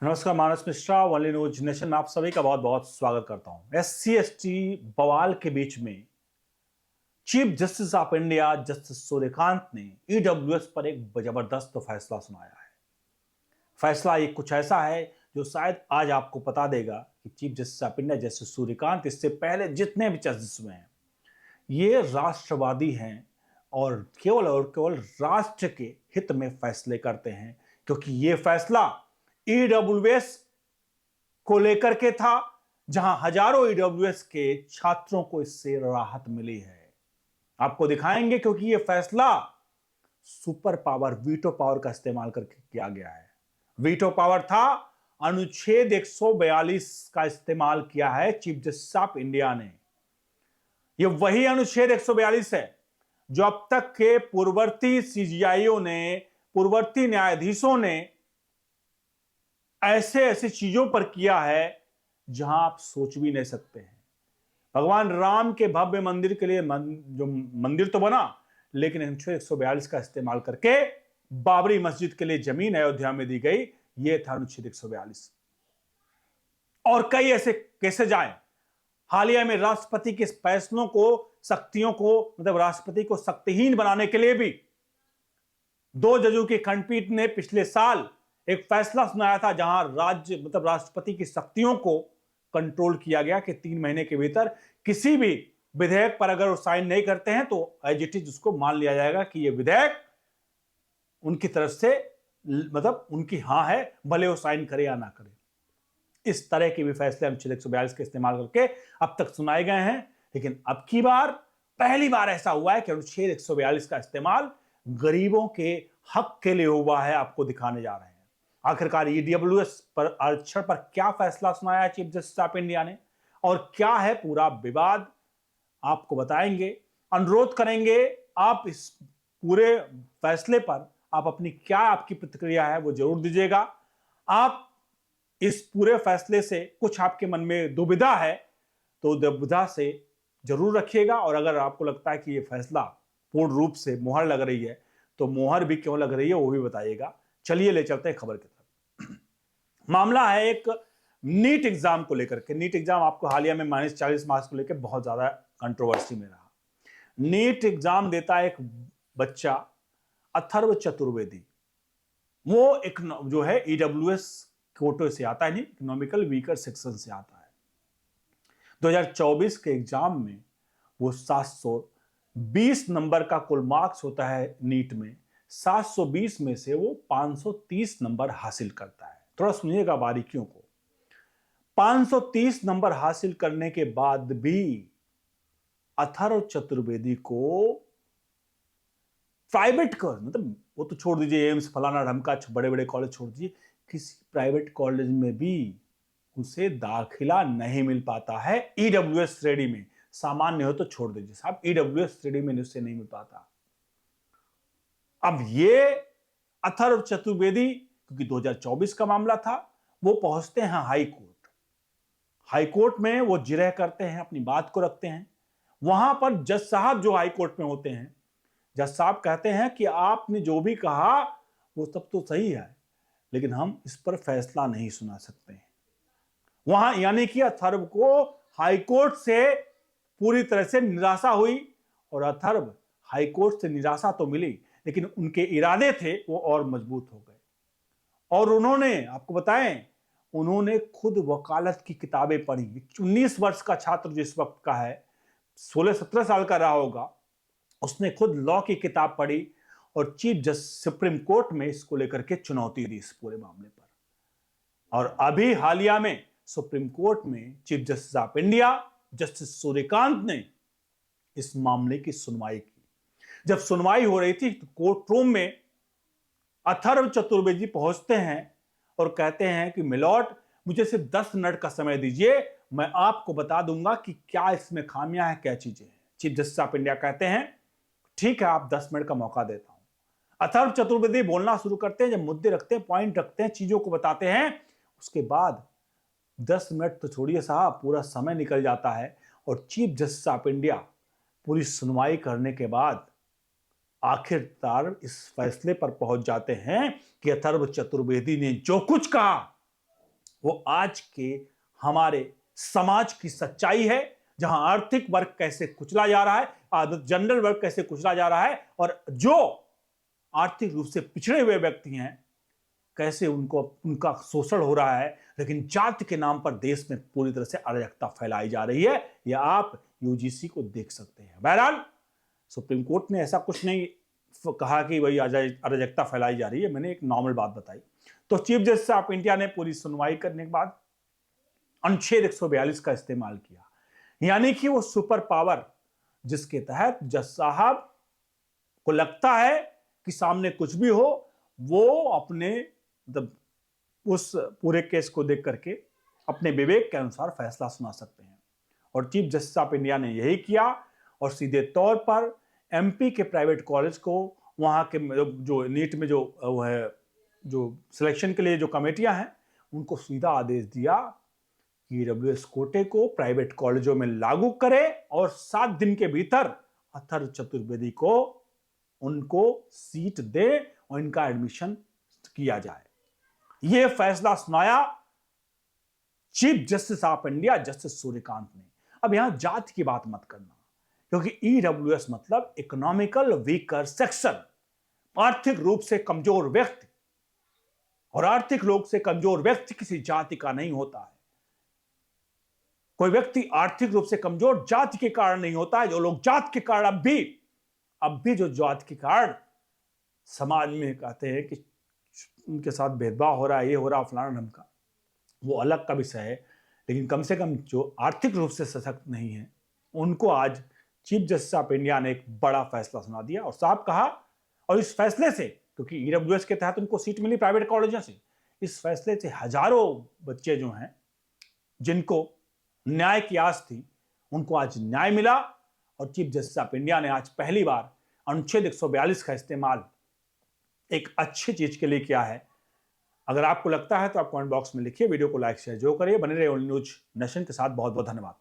नमस्कार, मानस Mishra, only news nation में आप सभी का बहुत बहुत स्वागत करता हूं। SC ST बवाल के बीच में chief justice of India justice Suryakant ने EWS पर एक जबरदस्त फैसला सुनाया है। फैसला ये कुछ ऐसा है जो शायद आज आपको बता देगा कि chief justice of India justice Suryakant इससे पहले जितने भी जस्टिस हुए हैं ये राष्ट्रवादी हैं और केवल राष्ट्र के हित में फैसले करते हैं, क्योंकि ये फैसला EWS को लेकर के था, जहां हजारों EWS के छात्रों को इससे राहत मिली है। आपको दिखाएंगे, क्योंकि यह फैसला सुपर पावर वीटो पावर का इस्तेमाल करके किया गया है। वीटो पावर था अनुच्छेद 142 का इस्तेमाल किया है चीफ जस्टिस ऑफ इंडिया ने। यह वही अनुच्छेद 142 है जो अब तक के पूर्ववर्ती CJIओ ने, पूर्ववर्ती न्यायाधीशों ने ऐसे ऐसी चीजों पर किया है जहां आप सोच भी नहीं सकते हैं। भगवान राम के भव्य मंदिर के लिए जो मंदिर तो बना, लेकिन अनुच्छेद 142 का इस्तेमाल करके बाबरी मस्जिद के लिए जमीन अयोध्या में दी गई। यह था अनुच्छेद 142। और कई ऐसे केसेज आए। हालिया में राष्ट्रपति के फैसलों को, शक्तियों को, मतलब राष्ट्रपति को शक्तिहीन बनाने के लिए भी 2 जजों की खंडपीठ ने पिछले साल एक फैसला सुनाया था, जहां राष्ट्रपति की शक्तियों को कंट्रोल किया गया कि 3 महीने के भीतर किसी भी विधेयक पर अगर वो साइन नहीं करते हैं तो एज इट इज उसको मान लिया जाएगा कि ये विधेयक उनकी तरफ से, मतलब उनकी हां है, भले वो साइन करे या ना करे। इस तरह के भी फैसले अनुच्छेद 142 के इस्तेमाल करके अब तक सुनाए गए हैं, लेकिन अब की बार पहली बार ऐसा हुआ है कि अनुच्छेद 142 का इस्तेमाल गरीबों के हक के लिए हुआ है। आपको दिखाने जा रहे हैं आखिरकार EWS पर आरक्षण पर क्या फैसला सुनाया है चीफ जस्टिस ऑफ इंडिया ने, और क्या है पूरा विवाद, आपको बताएंगे। अनुरोध करेंगे आप इस पूरे फैसले पर आप अपनी क्या आपकी प्रतिक्रिया है वो जरूर दीजिएगा। आप इस पूरे फैसले से कुछ आपके मन में दुविधा है तो दुविधा से जरूर रखिएगा, और अगर आपको लगता है कि ये फैसला पूर्ण रूप से मोहर लग रही है तो मोहर भी क्यों लग रही है वो भी बताइएगा। चलिए ले चलते हैं खबर की तरफ। मामला है एक नीट एग्जाम को लेकर के। नीट एग्जाम आपको हालिया में -40 मार्क्स को लेकर बहुत ज्यादा कंट्रोवर्सी में रहा। नीट एग्जाम देता है एक बच्चा अथर्व चतुर्वेदी। वो एक जो है EWS कोटे से आता है, नहीं, इकोनॉमिकल वीकर सेक्शन से आता है। 2024 के एग्जाम में वो 720 नंबर का कुल मार्क्स होता है नीट में। 720 में से वो 530 नंबर हासिल करता है। थोड़ा सुनिएगा बारीकियों को। 530 नंबर हासिल करने के बाद भी अथर्व चतुर्वेदी को प्राइवेट कॉलेज, मतलब वो तो छोड़ दीजिए, एम्स फलाना ढमका बड़े बड़े कॉलेज छोड़ दीजिए, किसी प्राइवेट कॉलेज में भी उसे दाखिला नहीं मिल पाता है। EWS श्रेणी में, सामान्य हो तो छोड़ दीजिए साहब, EWS श्रेणी में उससे नहीं मिल पाता। अब ये अथर्व चतुर्वेदी, क्योंकि 2024 का मामला था, वो पहुंचते हैं हाई कोर्ट। हाई कोर्ट में वो जिरह करते हैं, अपनी बात को रखते हैं। वहां पर जज साहब जो हाई कोर्ट में होते हैं, जज साहब कहते हैं कि आपने जो भी कहा वो सब तो सही है, लेकिन हम इस पर फैसला नहीं सुना सकते हैं। वहां यानी कि अथर्व को हाई कोर्ट से पूरी तरह से निराशा हुई, और अथर्व हाई कोर्ट से निराशा तो मिली, लेकिन उनके इरादे थे वो और मजबूत हो गए। और उन्होंने, आपको बताएं, उन्होंने खुद वकालत की किताबें पढ़ी। 19 वर्ष का छात्र जिस वक्त का है, 16-17 साल का रहा होगा, उसने खुद लॉ की किताब पढ़ी और चीफ जस्टिस सुप्रीम कोर्ट में इसको लेकर के चुनौती दी इस पूरे मामले पर। और अभी हालिया में सुप्रीम कोर्ट में chief justice of India justice Suryakant ने इस मामले की सुनवाई की। जब सुनवाई हो रही थी तो कोर्ट रूम में अथर्व चतुर्वेदी पहुंचते हैं और कहते हैं कि मिलॉर्ड, मुझे सिर्फ 10 मिनट का समय दीजिए, मैं आपको बता दूंगा कि क्या इसमें खामियां हैं, क्या चीजें हैं। चीफ जस्टिस ऑफ इंडिया कहते हैं ठीक है, आप 10 मिनट का मौका देता हूं। अथर्व चतुर्वेदी बोलना शुरू करते हैं, जब मुद्दे रखते हैं, पॉइंट रखते हैं, चीजों को बताते हैं, उसके बाद 10 मिनट तो छोड़िए साहब, पूरा समय निकल जाता है। और चीफ जस्टिस ऑफ इंडिया पूरी सुनवाई करने के बाद आखिरकार इस फैसले पर पहुंच जाते हैं कि अथर्व चतुर्वेदी ने जो कुछ कहा वो आज के हमारे समाज की सच्चाई है, जहां आर्थिक वर्ग कैसे कुचला जा रहा है, जनरल वर्ग कैसे कुचला जा रहा है, और जो आर्थिक रूप से पिछड़े हुए व्यक्ति हैं कैसे उनका शोषण हो रहा है। लेकिन जाति के नाम पर देश में पूरी तरह से अराजकता फैलाई जा रही है। यह आप यूजीसी को देख सकते हैं। बहरहाल सुप्रीम कोर्ट ने ऐसा कुछ नहीं कहा कि वही अराजकता फैलाई जा रही है, मैंने एक नॉर्मल बात बताई। तो चीफ जस्टिस ऑफ इंडिया ने पूरी सुनवाई करने के बाद अनुच्छेद 142 का इस्तेमाल किया, यानी कि वो सुपर पावर जिसके तहत जज साहब को लगता है कि सामने कुछ भी हो, वो अपने मतलब उस पूरे केस को देख करके अपने विवेक के अनुसार फैसला सुना सकते हैं। और चीफ जस्टिस ऑफ इंडिया ने यही किया और सीधे तौर पर एमपी के प्राइवेट कॉलेज को, वहाँ के जो नीट में जो है जो सिलेक्शन के लिए जो कमेटियां हैं, उनको सीधा आदेश दिया कि ईडब्ल्यूएस कोटे को प्राइवेट कॉलेजों में लागू करे और 7 दिन के भीतर अथर्व चतुर्वेदी को उनको सीट दे और इनका एडमिशन किया जाए। यह फैसला सुनाया chief justice of India justice Suryakant ने। अब यहां जाति की बात मत करना, क्योंकि ईडब्ल्यूएस मतलब इकोनॉमिकल वीकर सेक्शन, आर्थिक रूप से कमजोर व्यक्ति, और आर्थिक रूप से कमजोर व्यक्ति किसी जाति का नहीं होता है। कोई व्यक्ति आर्थिक रूप से कमजोर जाति के कारण नहीं होता है। जो लोग जाति के कारण अब भी जो जाति के कारण समाज में कहते हैं कि उनके साथ भेदभाव हो रहा है, ये हो रहा फलाना ढमका, वो अलग का विषय है। लेकिन कम से कम जो आर्थिक रूप से सशक्त नहीं है, उनको आज चीफ जस्टिस ऑफ इंडिया ने एक बड़ा फैसला सुना दिया और साहब कहा। और इस फैसले से, क्योंकि ईडब्ल्यूएस के तहत उनको सीट मिली प्राइवेट कॉलेजों से, इस फैसले से हजारों बच्चे जो हैं जिनको न्याय की आस थी, उनको आज न्याय मिला। और चीफ जस्टिस ऑफ इंडिया ने आज पहली बार अनुच्छेद 142 का इस्तेमाल एक अच्छी चीज के लिए किया है। अगर आपको लगता है तो आप कमेंट बॉक्स में लिखिए, वीडियो को लाइक शेयर जरूर करिए। बने रहिए न्यूज नेशन के साथ। बहुत बहुत धन्यवाद।